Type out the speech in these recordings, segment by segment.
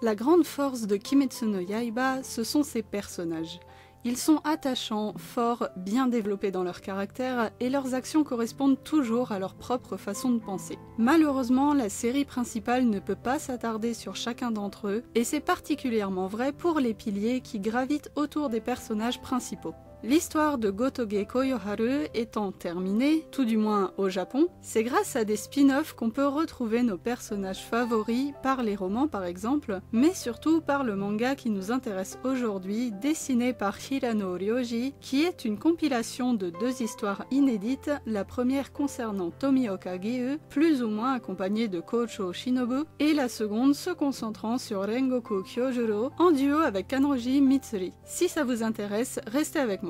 La grande force de Kimetsu no Yaiba, ce sont ses personnages. Ils sont attachants, forts, bien développés dans leur caractère et leurs actions correspondent toujours à leur propre façon de penser. Malheureusement, la série principale ne peut pas s'attarder sur chacun d'entre eux et c'est particulièrement vrai pour les piliers qui gravitent autour des personnages principaux. L'histoire de Gotoge Koyoharu étant terminée, tout du moins au Japon, c'est grâce à des spin-offs qu'on peut retrouver nos personnages favoris par les romans par exemple, mais surtout par le manga qui nous intéresse aujourd'hui, dessiné par Hirano Ryoji, qui est une compilation de 2 histoires inédites, la première concernant Tomioka Giyu, plus ou moins accompagnée de Kocho Shinobu, et la seconde se concentrant sur Rengoku Kyojuro en duo avec Kanroji Mitsuri. Si ça vous intéresse, restez avec moi.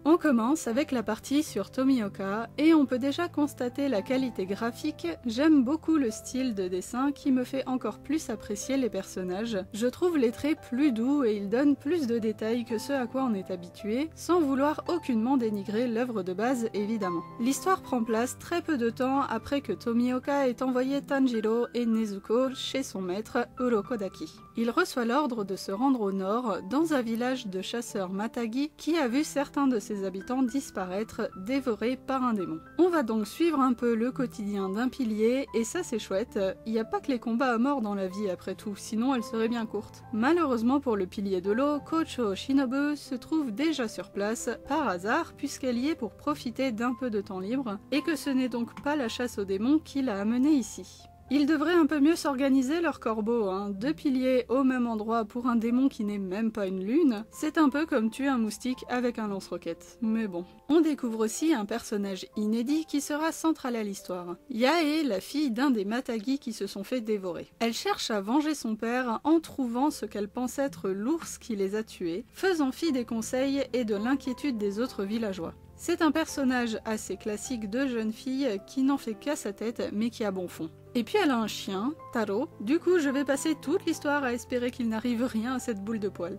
On commence avec la partie sur Tomioka et on peut déjà constater la qualité graphique. J'aime beaucoup le style de dessin qui me fait encore plus apprécier les personnages. Je trouve les traits plus doux et ils donnent plus de détails que ce à quoi on est habitué, sans vouloir aucunement dénigrer l'œuvre de base évidemment. L'histoire prend place très peu de temps après que Tomioka ait envoyé Tanjiro et Nezuko chez son maître Urokodaki. Il reçoit l'ordre de se rendre au nord, dans un village de chasseurs Matagi qui a vu certains de ses habitants disparaître, dévorés par un démon. On va donc suivre un peu le quotidien d'un pilier, et ça c'est chouette, il n'y a pas que les combats à mort dans la vie après tout, sinon elle serait bien courte. Malheureusement pour le pilier de l'eau, Kocho Shinobu se trouve déjà sur place, par hasard, puisqu'elle y est pour profiter d'un peu de temps libre, et que ce n'est donc pas la chasse aux démons qui l'a amenée ici. Ils devraient un peu mieux s'organiser leur corbeau, 2 piliers au même endroit pour un démon qui n'est même pas une lune, c'est un peu comme tuer un moustique avec un lance-roquette. Mais bon. On découvre aussi un personnage inédit qui sera central à l'histoire. Yae, la fille d'un des Matagi qui se sont fait dévorer. Elle cherche à venger son père en trouvant ce qu'elle pense être l'ours qui les a tués, faisant fi des conseils et de l'inquiétude des autres villageois. C'est un personnage assez classique de jeune fille qui n'en fait qu'à sa tête mais qui a bon fond. Et puis elle a un chien, Taro, du coup je vais passer toute l'histoire à espérer qu'il n'arrive rien à cette boule de poil.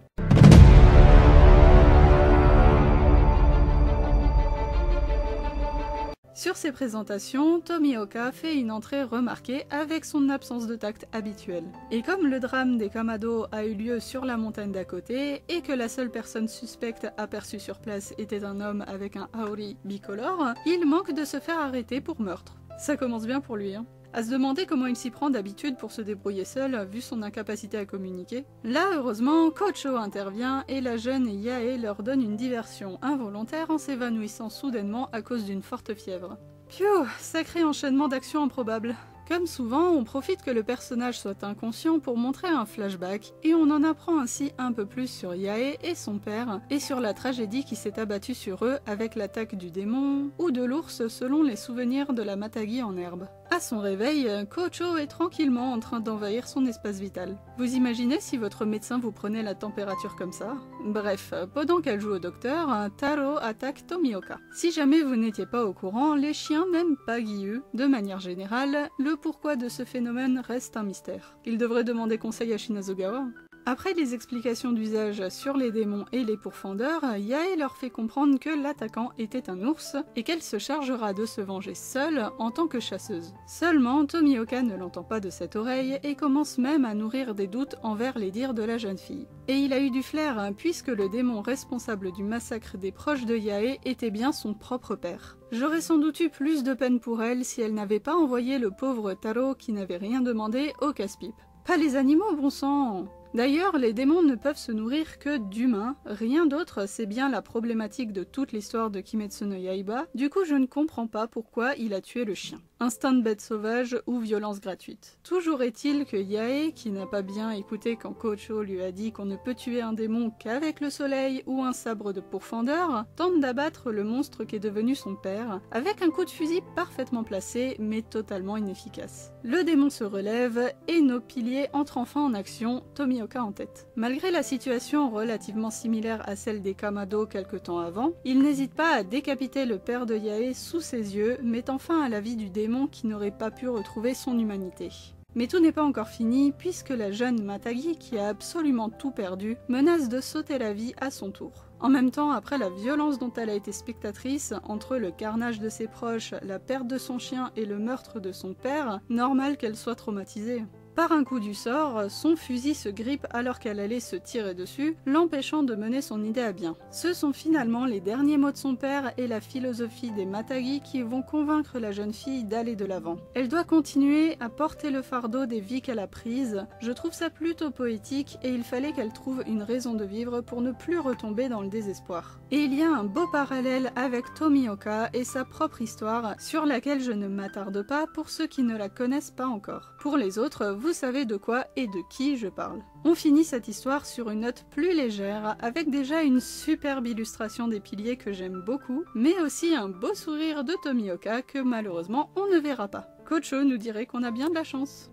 Sur ces présentations, Tomioka fait une entrée remarquée avec son absence de tact habituelle. Et comme le drame des Kamado a eu lieu sur la montagne d'à côté, et que la seule personne suspecte aperçue sur place était un homme avec un haori bicolore, il manque de se faire arrêter pour meurtre. Ça commence bien pour lui, À se demander comment il s'y prend d'habitude pour se débrouiller seul, vu son incapacité à communiquer. Là, heureusement, Kocho intervient et la jeune Yae leur donne une diversion involontaire en s'évanouissant soudainement à cause d'une forte fièvre. Pfiou, sacré enchaînement d'actions improbables. Comme souvent, on profite que le personnage soit inconscient pour montrer un flashback, et on en apprend ainsi un peu plus sur Yae et son père, et sur la tragédie qui s'est abattue sur eux avec l'attaque du démon, ou de l'ours selon les souvenirs de la Matagi en herbe. À son réveil, Kocho est tranquillement en train d'envahir son espace vital. Vous imaginez si votre médecin vous prenait la température comme ça? Bref, pendant qu'elle joue au docteur, Taro attaque Tomioka. Si jamais vous n'étiez pas au courant, les chiens n'aiment pas Giyu. De manière générale, le pourquoi de ce phénomène reste un mystère. Il devrait demander conseil à Shinazugawa. Après les explications d'usage sur les démons et les pourfendeurs, Yae leur fait comprendre que l'attaquant était un ours et qu'elle se chargera de se venger seule en tant que chasseuse. Seulement, Tomioka ne l'entend pas de cette oreille et commence même à nourrir des doutes envers les dires de la jeune fille. Et il a eu du flair puisque le démon responsable du massacre des proches de Yae était bien son propre père. J'aurais sans doute eu plus de peine pour elle si elle n'avait pas envoyé le pauvre Taro qui n'avait rien demandé au casse-pipe. Pas les animaux, bon sang! D'ailleurs, les démons ne peuvent se nourrir que d'humains, rien d'autre, c'est bien la problématique de toute l'histoire de Kimetsu no Yaiba, du coup je ne comprends pas pourquoi il a tué le chien. Instinct de bête sauvage ou violence gratuite. Toujours est-il que Yae, qui n'a pas bien écouté quand Kocho lui a dit qu'on ne peut tuer un démon qu'avec le soleil ou un sabre de pourfendeur, tente d'abattre le monstre qu'est devenu son père, avec un coup de fusil parfaitement placé mais totalement inefficace. Le démon se relève et nos piliers entrent enfin en action, Tomioka en tête. Malgré la situation relativement similaire à celle des Kamado quelque temps avant, il n'hésite pas à décapiter le père de Yae sous ses yeux, mettant fin à la vie du démon qui n'aurait pas pu retrouver son humanité. Mais tout n'est pas encore fini puisque la jeune Matagi, qui a absolument tout perdu, menace de sauter la vie à son tour. En même temps, après la violence dont elle a été spectatrice, entre le carnage de ses proches, la perte de son chien et le meurtre de son père, normal qu'elle soit traumatisée. Par un coup du sort, son fusil se grippe alors qu'elle allait se tirer dessus, l'empêchant de mener son idée à bien. Ce sont finalement les derniers mots de son père et la philosophie des Matagi qui vont convaincre la jeune fille d'aller de l'avant. Elle doit continuer à porter le fardeau des vies qu'elle a prises. Je trouve ça plutôt poétique et il fallait qu'elle trouve une raison de vivre pour ne plus retomber dans le désespoir. Et il y a un beau parallèle avec Tomioka et sa propre histoire sur laquelle je ne m'attarde pas pour ceux qui ne la connaissent pas encore. Pour les autres, vous savez de quoi et de qui je parle. On finit cette histoire sur une note plus légère, avec déjà une superbe illustration des piliers que j'aime beaucoup, mais aussi un beau sourire de Tomioka que malheureusement on ne verra pas. Kocho nous dirait qu'on a bien de la chance.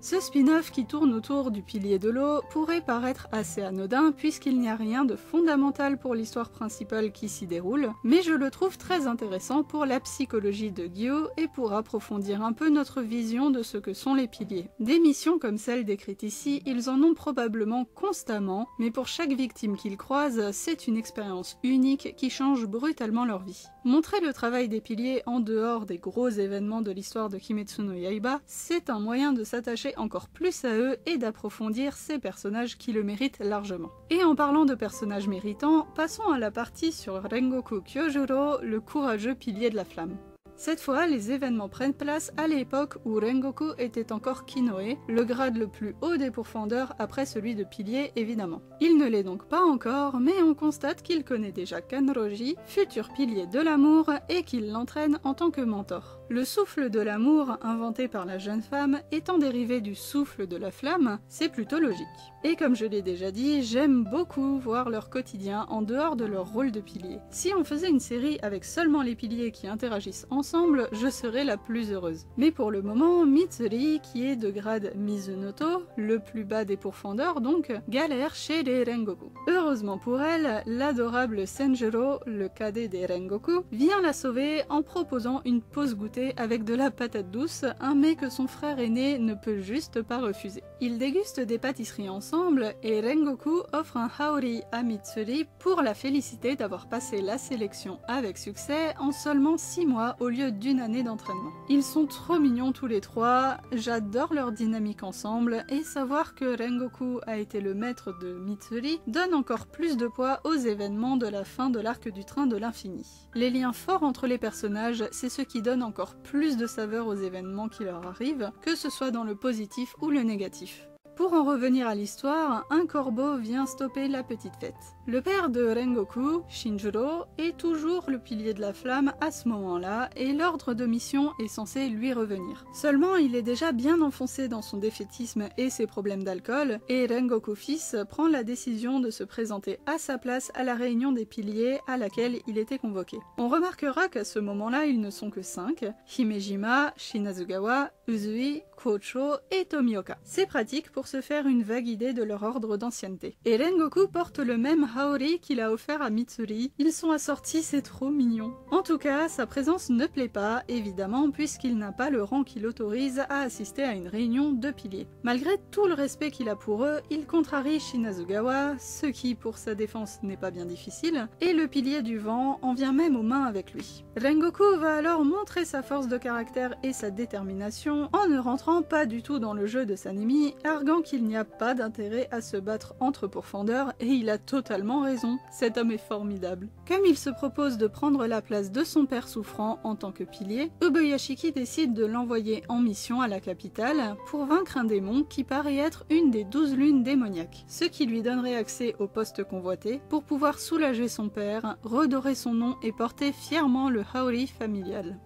Ce spin-off qui tourne autour du pilier de l'eau pourrait paraître assez anodin puisqu'il n'y a rien de fondamental pour l'histoire principale qui s'y déroule, mais je le trouve très intéressant pour la psychologie de Gyo et pour approfondir un peu notre vision de ce que sont les piliers. Des missions comme celle décrite ici, ils en ont probablement constamment, mais pour chaque victime qu'ils croisent, c'est une expérience unique qui change brutalement leur vie. Montrer le travail des piliers en dehors des gros événements de l'histoire de Kimetsu no Yaiba, c'est un moyen de s'attacher encore plus à eux et d'approfondir ces personnages qui le méritent largement. Et en parlant de personnages méritants, passons à la partie sur Rengoku Kyojuro, le courageux pilier de la flamme. Cette fois, les événements prennent place à l'époque où Rengoku était encore Kinoe, le grade le plus haut des pourfendeurs après celui de pilier évidemment. Il ne l'est donc pas encore, mais on constate qu'il connaît déjà Kanroji, futur pilier de l'amour, et qu'il l'entraîne en tant que mentor. Le souffle de l'amour, inventé par la jeune femme, étant dérivé du souffle de la flamme, c'est plutôt logique. Et comme je l'ai déjà dit, j'aime beaucoup voir leur quotidien en dehors de leur rôle de pilier. Si on faisait une série avec seulement les piliers qui interagissent ensemble, je serais la plus heureuse. Mais pour le moment, Mitsuri, qui est de grade Mizunoto, le plus bas des pourfendeurs donc, galère chez les Rengoku. Heureusement pour elle, l'adorable Senjuro, le cadet des Rengoku, vient la sauver en proposant une pause goûter avec de la patate douce, un mets que son frère aîné ne peut juste pas refuser. Ils dégustent des pâtisseries ensemble et Rengoku offre un haori à Mitsuri pour la féliciter d'avoir passé la sélection avec succès en seulement 6 mois au lieu d'1 année d'entraînement. Ils sont trop mignons tous les trois, j'adore leur dynamique ensemble et savoir que Rengoku a été le maître de Mitsuri donne encore plus de poids aux événements de la fin de l'arc du train de l'infini. Les liens forts entre les personnages, c'est ce qui donne encore plus de saveur aux événements qui leur arrivent, que ce soit dans le positif ou le négatif. Pour en revenir à l'histoire, un corbeau vient stopper la petite fête. Le père de Rengoku, Shinjuro, est toujours le pilier de la flamme à ce moment-là et l'ordre de mission est censé lui revenir. Seulement, il est déjà bien enfoncé dans son défaitisme et ses problèmes d'alcool et Rengoku fils prend la décision de se présenter à sa place à la réunion des piliers à laquelle il était convoqué. On remarquera qu'à ce moment-là, ils ne sont que 5, Himejima, Shinazugawa, Uzui, Kocho et Tomioka. C'est pratique pour se faire une vague idée de leur ordre d'ancienneté. Et Rengoku porte le même haori qu'il a offert à Mitsuri. Ils sont assortis, c'est trop mignon. En tout cas, sa présence ne plaît pas, évidemment, puisqu'il n'a pas le rang qui l'autorise à assister à une réunion de piliers. Malgré tout le respect qu'il a pour eux, il contrarie Shinazugawa, ce qui, pour sa défense, n'est pas bien difficile, et le pilier du vent en vient même aux mains avec lui. Rengoku va alors montrer sa force de caractère et sa détermination en ne rentrant pas du tout dans le jeu de Sanemi, arguant qu'il n'y a pas d'intérêt à se battre entre pourfendeurs et il a totalement raison, cet homme est formidable. Comme il se propose de prendre la place de son père souffrant en tant que pilier, Ubuyashiki décide de l'envoyer en mission à la capitale pour vaincre un démon qui paraît être une des 12 lunes démoniaques, ce qui lui donnerait accès au poste convoité pour pouvoir soulager son père, redorer son nom et porter fièrement le haori familial.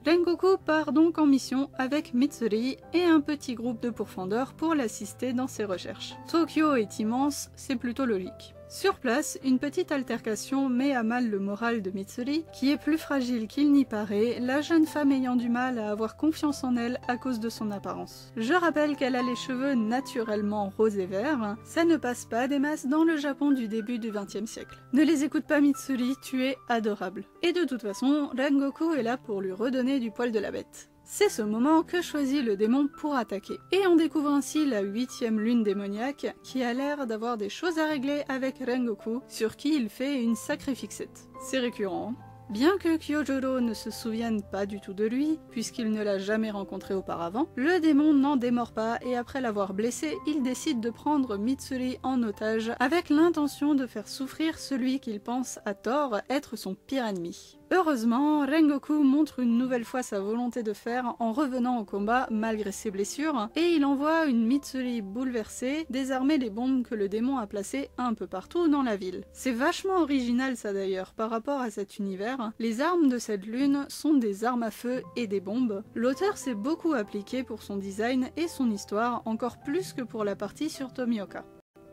Rengoku part donc en mission avec Mitsuri et un petit groupe de pourfendeurs pour l'assister dans ses recherches. Tokyo est immense, c'est plutôt logique. Sur place, une petite altercation met à mal le moral de Mitsuri, qui est plus fragile qu'il n'y paraît, la jeune femme ayant du mal à avoir confiance en elle à cause de son apparence. Je rappelle qu'elle a les cheveux naturellement roses et verts, ça ne passe pas des masses dans le Japon du début du XXe siècle. Ne les écoute pas Mitsuri, tu es adorable. Et de toute façon, Rengoku est là pour lui redonner du poil de la bête. C'est ce moment que choisit le démon pour attaquer. Et on découvre ainsi la 8e lune démoniaque qui a l'air d'avoir des choses à régler avec Rengoku, sur qui il fait une sacrée fixette. C'est récurrent. Bien que Kyojuro ne se souvienne pas du tout de lui, puisqu'il ne l'a jamais rencontré auparavant, le démon n'en démord pas et après l'avoir blessé, il décide de prendre Mitsuri en otage avec l'intention de faire souffrir celui qu'il pense à tort être son pire ennemi. Heureusement, Rengoku montre une nouvelle fois sa volonté de fer en revenant au combat malgré ses blessures, et il envoie une Mitsuri bouleversée désarmer les bombes que le démon a placées un peu partout dans la ville. C'est vachement original ça d'ailleurs par rapport à cet univers. Les armes de cette lune sont des armes à feu et des bombes. L'auteur s'est beaucoup appliqué pour son design et son histoire, encore plus que pour la partie sur Tomioka.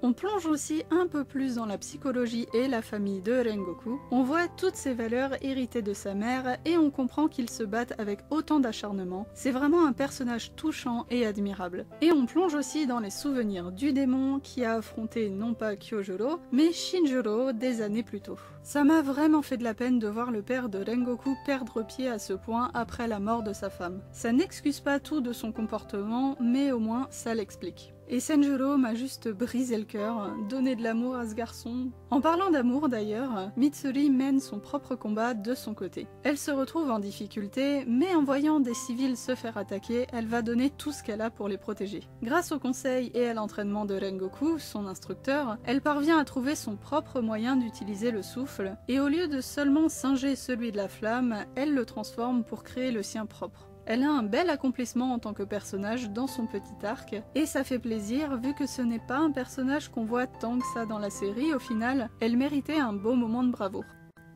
On plonge aussi un peu plus dans la psychologie et la famille de Rengoku. On voit toutes ses valeurs héritées de sa mère et on comprend qu'ils se battent avec autant d'acharnement. C'est vraiment un personnage touchant et admirable. Et on plonge aussi dans les souvenirs du démon qui a affronté non pas Kyojuro, mais Shinjuro des années plus tôt. Ça m'a vraiment fait de la peine de voir le père de Rengoku perdre pied à ce point après la mort de sa femme. Ça n'excuse pas tout de son comportement, mais au moins ça l'explique. Et Senjuro m'a juste brisé le cœur, donné de l'amour à ce garçon. En parlant d'amour d'ailleurs, Mitsuri mène son propre combat de son côté. Elle se retrouve en difficulté, mais en voyant des civils se faire attaquer, elle va donner tout ce qu'elle a pour les protéger. Grâce au conseil et à l'entraînement de Rengoku, son instructeur, elle parvient à trouver son propre moyen d'utiliser le souffle, et au lieu de seulement singer celui de la flamme, elle le transforme pour créer le sien propre. Elle a un bel accomplissement en tant que personnage dans son petit arc, et ça fait plaisir vu que ce n'est pas un personnage qu'on voit tant que ça dans la série, au final, elle méritait un beau moment de bravoure.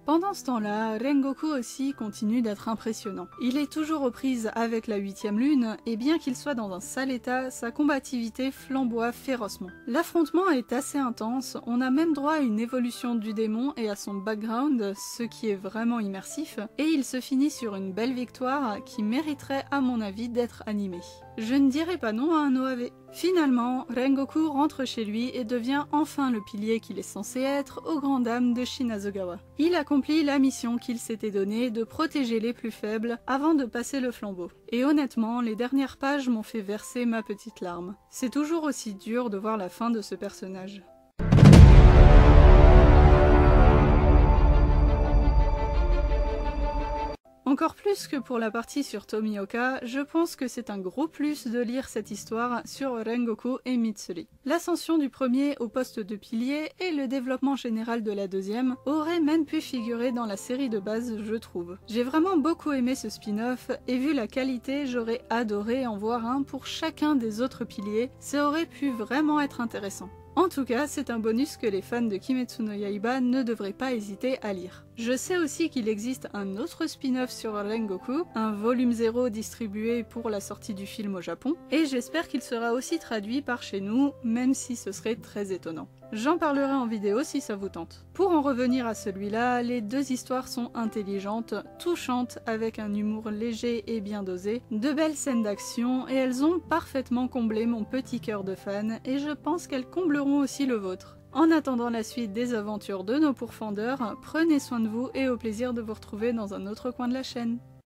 Pendant ce temps-là, Rengoku aussi continue d'être impressionnant. Il est toujours aux prises avec la 8e lune, et bien qu'il soit dans un sale état, sa combativité flamboie férocement. L'affrontement est assez intense, on a même droit à une évolution du démon et à son background, ce qui est vraiment immersif, et il se finit sur une belle victoire qui mériterait à mon avis d'être animée. Je ne dirais pas non à un OAV. Finalement, Rengoku rentre chez lui et devient enfin le pilier qu'il est censé être aux grandes dames de Shinazugawa. Il accomplit la mission qu'il s'était donnée de protéger les plus faibles avant de passer le flambeau. Et honnêtement, les dernières pages m'ont fait verser ma petite larme. C'est toujours aussi dur de voir la fin de ce personnage. Encore plus que pour la partie sur Tomioka, je pense que c'est un gros plus de lire cette histoire sur Rengoku et Mitsuri. L'ascension du premier au poste de pilier et le développement général de la deuxième auraient même pu figurer dans la série de base, je trouve. J'ai vraiment beaucoup aimé ce spin-off et vu la qualité, j'aurais adoré en voir un pour chacun des autres piliers, ça aurait pu vraiment être intéressant. En tout cas, c'est un bonus que les fans de Kimetsu no Yaiba ne devraient pas hésiter à lire. Je sais aussi qu'il existe un autre spin-off sur Rengoku, un volume 0 distribué pour la sortie du film au Japon, et j'espère qu'il sera aussi traduit par chez nous, même si ce serait très étonnant. J'en parlerai en vidéo si ça vous tente. Pour en revenir à celui-là, les deux histoires sont intelligentes, touchantes, avec un humour léger et bien dosé, de belles scènes d'action, et elles ont parfaitement comblé mon petit cœur de fan, et je pense qu'elles combleront aussi le vôtre. En attendant la suite des aventures de nos pourfendeurs, prenez soin de vous et au plaisir de vous retrouver dans un autre coin de la chaîne.